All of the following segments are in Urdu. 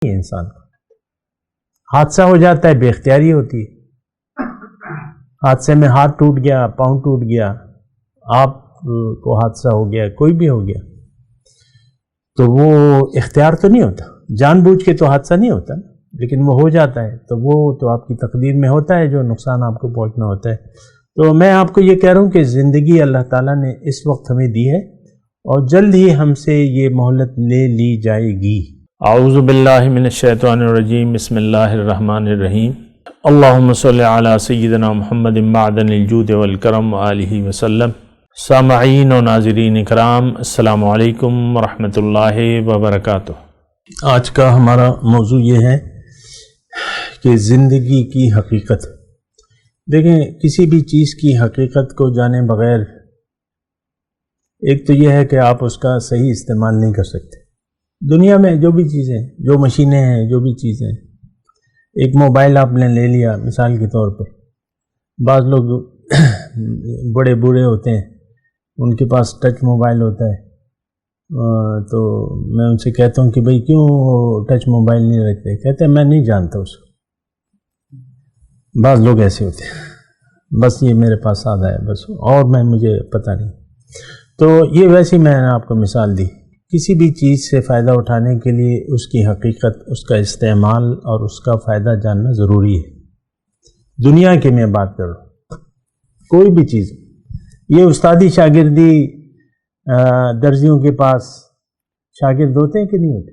انسان کو حادثہ ہو جاتا ہے، بے اختیاری ہوتی ہے، حادثے میں ہاتھ ٹوٹ گیا، پاؤں ٹوٹ گیا، آپ کو حادثہ ہو گیا، کوئی بھی ہو گیا، تو وہ اختیار تو نہیں ہوتا، جان بوجھ کے تو حادثہ نہیں ہوتا، لیکن وہ ہو جاتا ہے تو وہ تو آپ کی تقدیر میں ہوتا ہے جو نقصان آپ کو پہنچنا ہوتا ہے۔ تو میں آپ کو یہ کہہ رہا ہوں کہ زندگی اللہ تعالیٰ نے اس وقت ہمیں دی ہے اور جلد ہی ہم سے یہ مہلت لے لی جائے گی۔ اعوذ باللہ من الشیطان الرجیم، بسم اللہ الرحمن الرحیم۔ اللہم صلی علی سیدنا محمد معدن الجود والکرم وآلہ وسلم۔ سامعین و ناظرین اکرام، السلام علیکم ورحمۃ اللہ وبرکاتہ۔ آج کا ہمارا موضوع یہ ہے کہ زندگی کی حقیقت۔ دیکھیں، کسی بھی چیز کی حقیقت کو جانے بغیر ایک تو یہ ہے کہ آپ اس کا صحیح استعمال نہیں کر سکتے۔ دنیا میں جو بھی چیزیں، جو مشینیں ہیں، جو بھی چیزیں، ایک موبائل آپ نے لے لیا مثال کے طور پہ، بعض لوگ بڑے بوڑھے ہوتے ہیں، ان کے پاس ٹچ موبائل ہوتا ہے، تو میں ان سے کہتا ہوں کہ بھئی کیوں ٹچ موبائل نہیں رکھتے؟ کہتے ہیں میں نہیں جانتا اس کو۔ بعض لوگ ایسے ہوتے ہیں، بس یہ میرے پاس آدھا ہے بس، اور مجھے پتہ نہیں۔ تو یہ ویسے میں نے آپ کو مثال دی، کسی بھی چیز سے فائدہ اٹھانے کے لیے اس کی حقیقت، اس کا استعمال اور اس کا فائدہ جاننا ضروری ہے۔ دنیا کی میں بات کر رہا ہوں، کوئی بھی چیز، یہ استادی شاگردی، درزیوں کے پاس شاگرد ہوتے ہیں کہ نہیں ہوتے؟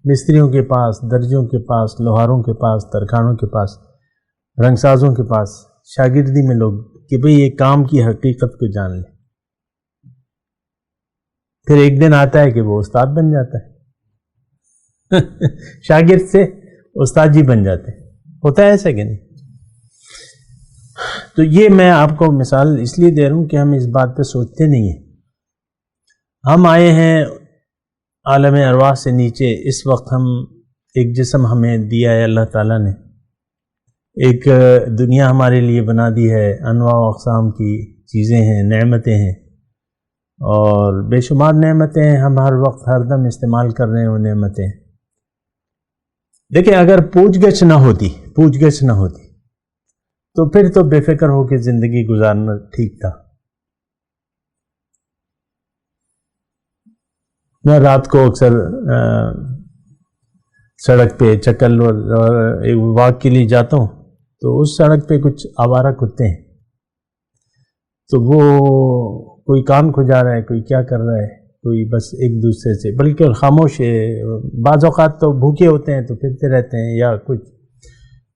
مستریوں کے پاس، درزیوں کے پاس، لوہاروں کے پاس، ترکھانوں کے پاس، رنگ سازوں کے پاس شاگردی میں لوگ کہ بھئی یہ کام کی حقیقت کو جان لیں۔ پھر ایک دن آتا ہے کہ وہ استاد بن جاتا ہے شاگرد سے استاد جی بن جاتے ہیں، ہوتا ہے ایسا کہ نہیں؟ تو یہ میں آپ کو مثال اس لیے دے رہا ہوں کہ ہم اس بات پہ سوچتے نہیں ہیں۔ ہم آئے ہیں عالم ارواح سے نیچے، اس وقت ہم ایک جسم ہمیں دیا ہے اللہ تعالیٰ نے، ایک دنیا ہمارے لیے بنا دی ہے، انواع و اقسام کی چیزیں ہیں، نعمتیں ہیں، اور بے شمار نعمتیں ہیں، ہم ہر وقت ہر دم استعمال کر رہے ہیں وہ نعمتیں۔ دیکھیں، اگر پوچھ گچھ نہ ہوتی تو پھر تو بے فکر ہو کے زندگی گزارنا ٹھیک تھا۔ میں رات کو اکثر سڑک پہ چکر واک کے لیے جاتا ہوں، تو اس سڑک پہ کچھ آوارہ کتے ہیں، تو وہ کوئی کام کھجا رہا ہے، کوئی کیا کر رہا ہے، کوئی بس ایک دوسرے سے، بلکہ خاموش ہے، بعض اوقات تو بھوکے ہوتے ہیں تو پھرتے رہتے ہیں یا کچھ،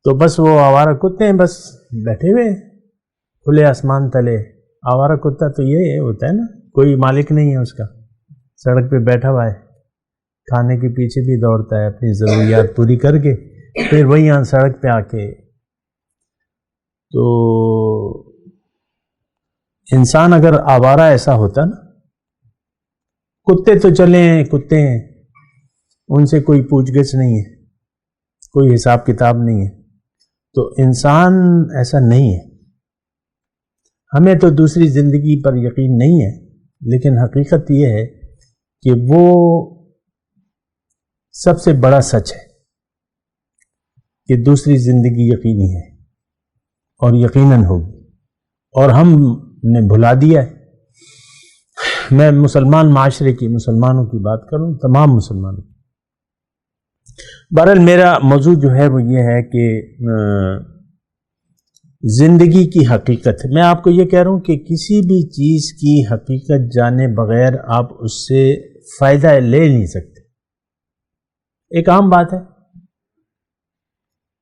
تو بس وہ آوارہ کتے ہیں، بس بیٹھے ہوئے کھلے آسمان تلے۔ آوارہ کتا تو یہ ہوتا ہے نا، کوئی مالک نہیں ہے اس کا، سڑک پہ بیٹھا ہوا ہے، کھانے کے پیچھے بھی دوڑتا ہے، اپنی ضروریات پوری کر کے پھر وہی یہاں سڑک پہ آ کے۔ تو انسان اگر آوارہ ایسا ہوتا نا، کتے تو چلے ہیں، کتے ہیں، ان سے کوئی پوچھ گچھ نہیں ہے، کوئی حساب کتاب نہیں ہے، تو انسان ایسا نہیں ہے۔ ہمیں تو دوسری زندگی پر یقین نہیں ہے، لیکن حقیقت یہ ہے کہ وہ سب سے بڑا سچ ہے کہ دوسری زندگی یقینی ہے اور یقیناً ہوگی، اور ہم نے بھلا دیا ہے۔ میں مسلمان معاشرے کی، مسلمانوں کی بات کروں، تمام مسلمانوں۔ بہرحال میرا موضوع جو ہے وہ یہ ہے کہ زندگی کی حقیقت۔ میں آپ کو یہ کہہ رہا ہوں کہ کسی بھی چیز کی حقیقت جانے بغیر آپ اس سے فائدہ لے نہیں سکتے۔ ایک عام بات ہے،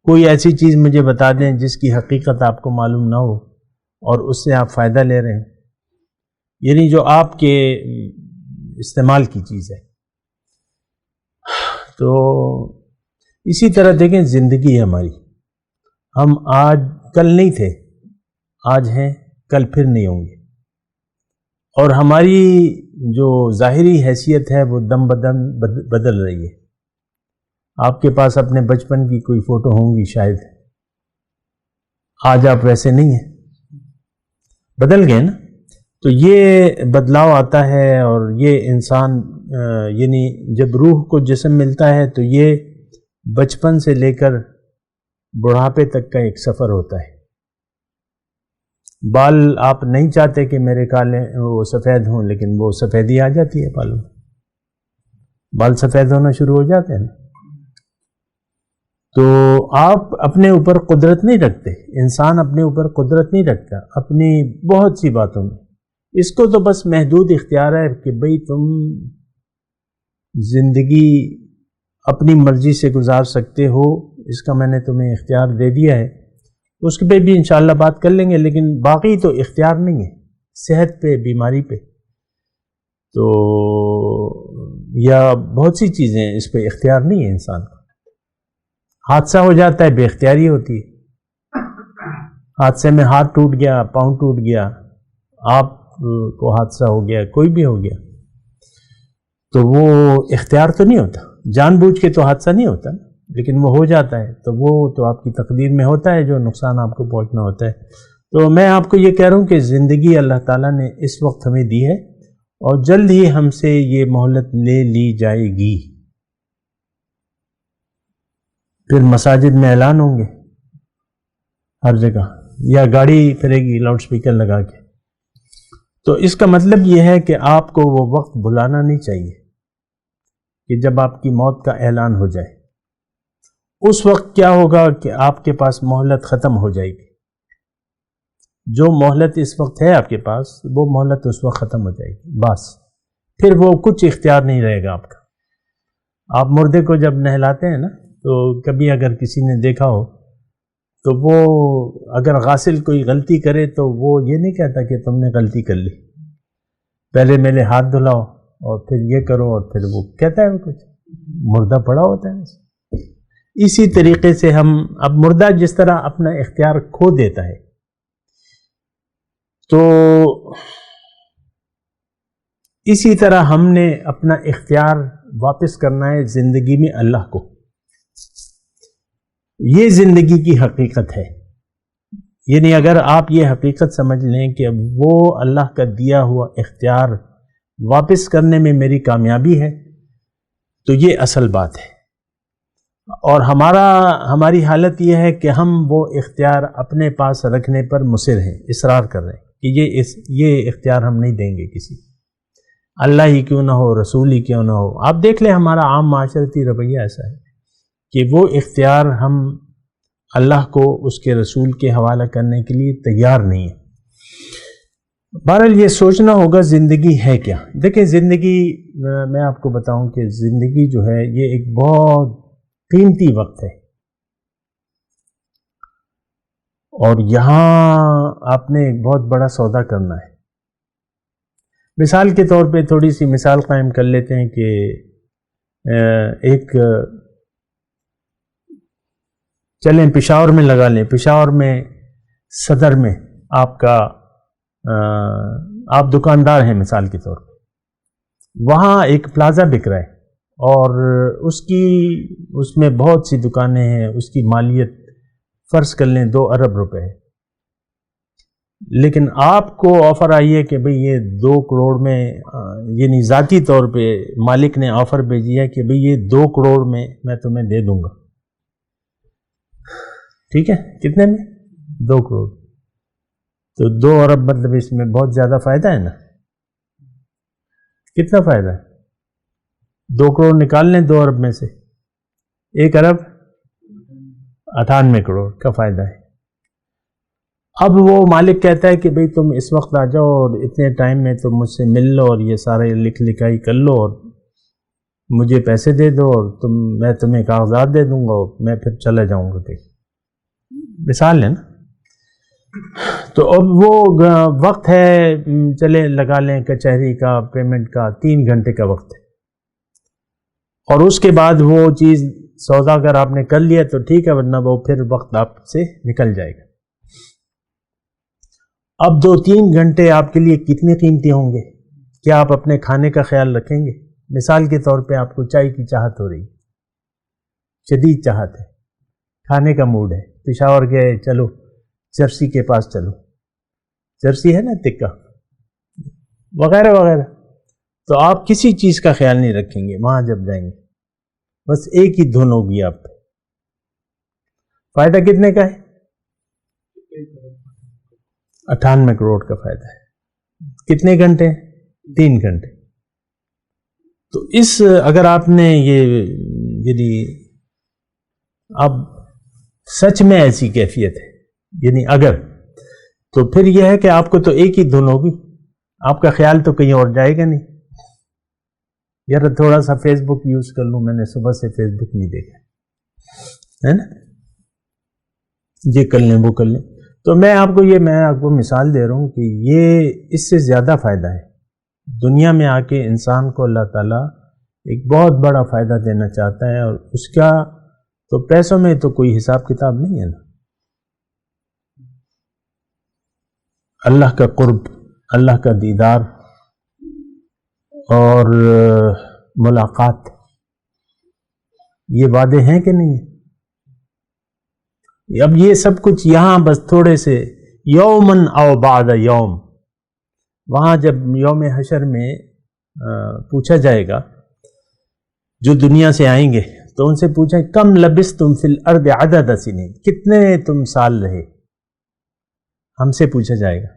کوئی ایسی چیز مجھے بتا دیں جس کی حقیقت آپ کو معلوم نہ ہو اور اس سے آپ فائدہ لے رہے ہیں، یعنی جو آپ کے استعمال کی چیز ہے۔ تو اسی طرح دیکھیں، زندگی ہے ہماری، ہم آج کل نہیں تھے، آج ہیں، کل پھر نہیں ہوں گے، اور ہماری جو ظاہری حیثیت ہے وہ دم بدم بدل رہی ہے۔ آپ کے پاس اپنے بچپن کی کوئی فوٹو ہوں گی شاید، آج آپ ویسے نہیں ہیں، بدل گئے نا۔ تو یہ بدلاؤ آتا ہے، اور یہ انسان یعنی جب روح کو جسم ملتا ہے تو یہ بچپن سے لے کر بڑھاپے تک کا ایک سفر ہوتا ہے. بال آپ نہیں چاہتے کہ میرے کالے وہ سفید ہوں، لیکن وہ سفیدی آ جاتی ہے بالوں میں، بال سفید ہونا شروع ہو جاتے ہیں نا. تو آپ اپنے اوپر قدرت نہیں رکھتے، انسان اپنے اوپر قدرت نہیں رکھتا اپنی بہت سی باتوں میں. اس کو تو بس محدود اختیار ہے کہ بھئی تم زندگی اپنی مرضی سے گزار سکتے ہو، اس کا میں نے تمہیں اختیار دے دیا ہے. اس پہ بھی انشاءاللہ بات کر لیں گے، لیکن باقی تو اختیار نہیں ہے. صحت پہ، بیماری پہ تو یا بہت سی چیزیں اس پہ اختیار نہیں ہے انسان کا. حادثہ ہو جاتا ہے، بے اختیاری ہوتی ہے. حادثے میں ہاتھ ٹوٹ گیا، پاؤں ٹوٹ گیا، آپ کو حادثہ ہو گیا، کوئی بھی ہو گیا، تو وہ اختیار تو نہیں ہوتا. جان بوجھ کے تو حادثہ نہیں ہوتا، لیکن وہ ہو جاتا ہے تو وہ تو آپ کی تقدیر میں ہوتا ہے جو نقصان آپ کو پہنچنا ہوتا ہے. تو میں آپ کو یہ کہہ رہا ہوں کہ زندگی اللہ تعالیٰ نے اس وقت ہمیں دی ہے اور جلد ہی ہم سے یہ مہلت لے لی جائے گی. پھر مساجد میں اعلان ہوں گے ہر جگہ، یا گاڑی پھرے گی لاؤڈ سپیکر لگا کے. تو اس کا مطلب یہ ہے کہ آپ کو وہ وقت بھلانا نہیں چاہیے کہ جب آپ کی موت کا اعلان ہو جائے. اس وقت کیا ہوگا کہ آپ کے پاس مہلت ختم ہو جائے گی. جو مہلت اس وقت ہے آپ کے پاس، وہ مہلت اس وقت ختم ہو جائے گی. بس پھر وہ کچھ اختیار نہیں رہے گا آپ کا. آپ مردے کو جب نہلاتے ہیں نا، تو کبھی اگر کسی نے دیکھا ہو تو وہ اگر غاسل کوئی غلطی کرے تو وہ یہ نہیں کہتا کہ تم نے غلطی کر لی، پہلے میرے ہاتھ دھلاؤ اور پھر یہ کرو، اور پھر وہ کہتا ہے وہ کچھ مردہ پڑا ہوتا ہے. اسی طریقے سے ہم اب مردہ جس طرح اپنا اختیار کھو دیتا ہے، تو اسی طرح ہم نے اپنا اختیار واپس کرنا ہے زندگی میں اللہ کو. یہ زندگی کی حقیقت ہے. یعنی اگر آپ یہ حقیقت سمجھ لیں کہ وہ اللہ کا دیا ہوا اختیار واپس کرنے میں میری کامیابی ہے، تو یہ اصل بات ہے. اور ہماری حالت یہ ہے کہ ہم وہ اختیار اپنے پاس رکھنے پر مصر ہیں، اصرار کر رہے ہیں کہ یہ اختیار ہم نہیں دیں گے کسی، اللہ ہی کیوں نہ ہو، رسول ہی کیوں نہ ہو. آپ دیکھ لیں ہمارا عام معاشرتی رویہ ایسا ہے کہ وہ اختیار ہم اللہ کو اس کے رسول کے حوالہ کرنے کے لیے تیار نہیں ہیں. بہرحال یہ سوچنا ہوگا زندگی ہے کیا. دیکھیں زندگی، میں آپ کو بتاؤں کہ زندگی جو ہے یہ ایک بہت قیمتی وقت ہے، اور یہاں آپ نے ایک بہت بڑا سودا کرنا ہے. مثال کے طور پہ تھوڑی سی مثال قائم کر لیتے ہیں کہ ایک چلیں پشاور میں لگا لیں، پشاور میں صدر میں آپ دکاندار ہیں مثال کے طور پہ. وہاں ایک پلازا بک رہا ہے اور اس میں بہت سی دکانیں ہیں، اس کی مالیت فرض کر لیں 2 ارب روپے ہے. لیکن آپ کو آفر آئی ہے کہ بھئی یہ 2 کروڑ میں، یعنی ذاتی طور پہ مالک نے آفر بھیجی ہے کہ بھئی یہ 2 کروڑ میں تمہیں دے دوں گا. ٹھیک ہے، کتنے میں؟ 2 کروڑ. تو 2 ارب مطلب اس میں بہت زیادہ فائدہ ہے نا. کتنا فائدہ ہے؟ 2 کروڑ نکال لیں 2 ارب میں سے، 1 ارب 98 کروڑ کا فائدہ ہے. اب وہ مالک کہتا ہے کہ بھئی تم اس وقت آ جاؤ اور اتنے ٹائم میں تم مجھ سے مل لو اور یہ سارے لکھ لکھائی کر لو اور مجھے پیسے دے دو اور میں تمہیں کاغذات دے دوں گا اور میں پھر چلا جاؤں گا. کہیں مثال ہے نا. تو اب وہ وقت ہے، چلے لگا لیں کچہری کا، پیمنٹ کا 3 گھنٹے کا وقت ہے، اور اس کے بعد وہ چیز سودا اگر آپ نے کر لیا تو ٹھیک ہے، ورنہ وہ پھر وقت آپ سے نکل جائے گا. اب 2-3 گھنٹے آپ کے لیے کتنے قیمتی ہوں گے؟ کیا آپ اپنے کھانے کا خیال رکھیں گے؟ مثال کے طور پہ آپ کو چائے کی چاہت ہو رہی، شدید چاہت ہے، کھانے کا موڈ ہے، پشاور گئے، چلو چرسی کے پاس چلو، چرسی ہے نا، تکہ وغیرہ وغیرہ. تو آپ کسی چیز کا خیال نہیں رکھیں گے وہاں جب جائیں گے، بس ایک ہی دھن ہوگی آپ پہ۔ فائدہ کتنے کا ہے؟ 98 کروڑ کا فائدہ ہے۔ کتنے گھنٹے؟ 3 گھنٹے۔ تو اس اگر آپ نے یہ یعنی اب سچ میں ایسی کیفیت ہے، یعنی اگر، تو پھر یہ ہے کہ آپ کو تو ایک ہی دھن ہوگی، آپ کا خیال تو کہیں اور جائے گا نہیں۔ یار تھوڑا سا فیس بک یوز کر لوں، میں نے صبح سے فیس بک نہیں دیکھا ہے نا، یہ کر لیں وہ کر لیں۔ تو میں آپ کو مثال دے رہا ہوں کہ یہ اس سے زیادہ فائدہ ہے۔ دنیا میں آ کے انسان کو اللہ تعالیٰ ایک بہت بڑا فائدہ دینا چاہتا ہے، اور اس کا تو پیسوں میں تو کوئی حساب کتاب نہیں ہے نا۔ اللہ کا قرب، اللہ کا دیدار اور ملاقات، یہ وعدے ہیں کہ نہیں؟ اب یہ سب کچھ یہاں بس تھوڑے سے یومن او بعد یوم، وہاں جب یوم حشر میں پوچھا جائے گا، جو دنیا سے آئیں گے تو ان سے پوچھیں کم لبثتم فی الارض عدد سنین، کتنے تم سال رہے، ہم سے پوچھا جائے گا۔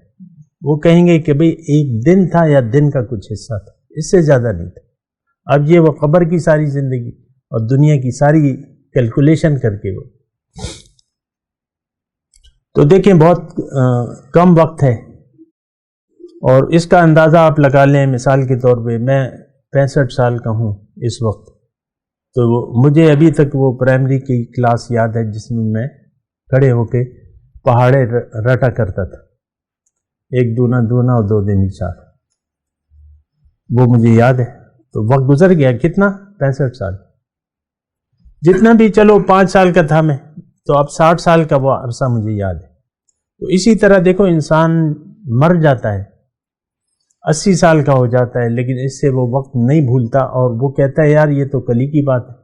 وہ کہیں گے کہ بھئی ایک دن تھا یا دن کا کچھ حصہ تھا، اس سے زیادہ نہیں تھا۔ اب یہ وہ قبر کی ساری زندگی اور دنیا کی ساری کیلکولیشن کر کے وہ، تو دیکھیں بہت کم وقت ہے، اور اس کا اندازہ آپ لگا لیں۔ مثال کے طور پہ میں 65 سال کا ہوں اس وقت، تو مجھے ابھی تک وہ پرائمری کی کلاس یاد ہے جس میں میں کھڑے ہو کے پہاڑے رٹا کرتا تھا، 1 دونا دونا اور 2 دن 4، وہ مجھے یاد ہے۔ تو وقت گزر گیا، کتنا؟ 65 سال، جتنا بھی چلو 5 سال کا تھا میں، تو اب 60 سال کا وہ عرصہ مجھے یاد ہے۔ تو اسی طرح دیکھو انسان مر جاتا ہے، 80 سال کا ہو جاتا ہے، لیکن اس سے وہ وقت نہیں بھولتا، اور وہ کہتا ہے یار یہ تو کل ہی کی بات ہے،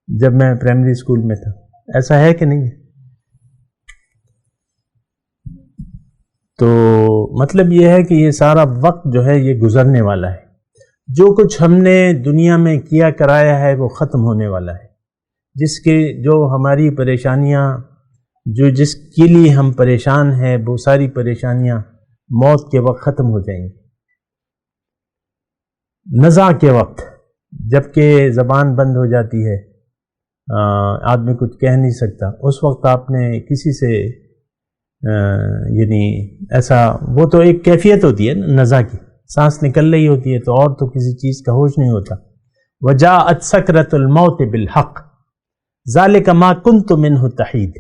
جب میں پرائمری اسکول میں تھا۔ ایسا ہے کہ نہیں ہے؟ تو مطلب یہ ہے کہ یہ سارا وقت جو ہے یہ گزرنے والا ہے، جو کچھ ہم نے دنیا میں کیا کرایا ہے وہ ختم ہونے والا ہے، جو ہماری پریشانیاں، جس کے لیے ہم پریشان ہیں، وہ ساری پریشانیاں موت کے وقت ختم ہو جائیں گی۔ نزع کے وقت، جب کہ زبان بند ہو جاتی ہے، آدمی کچھ کہہ نہیں سکتا، اس وقت آپ نے کسی سے یعنی ایسا، وہ تو ایک کیفیت ہوتی ہے نا نزع کی، سانس نکل رہی ہوتی ہے تو اور تو کسی چیز کا ہوش نہیں ہوتا۔ وجاءت سکرۃ الموت بالحق ذالک ما کنت منہ تحید،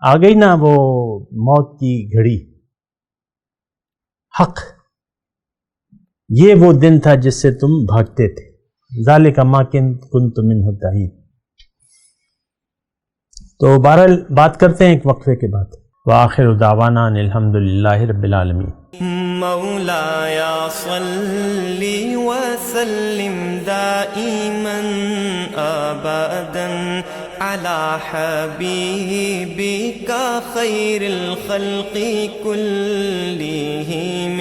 آ گئی نا وہ موت کی گھڑی، حق، یہ وہ دن تھا جس سے تم بھاگتے تھے، ذالک ما کنت منہ تحید۔ تو بہرحال بات کرتے ہیں ایک وقفے کے بعد۔ وآخر دعوانا ان الحمدللہ رب العالمین۔ مولاي صل وسلم دائما ابدا على حبيبك خير الخلق كلهم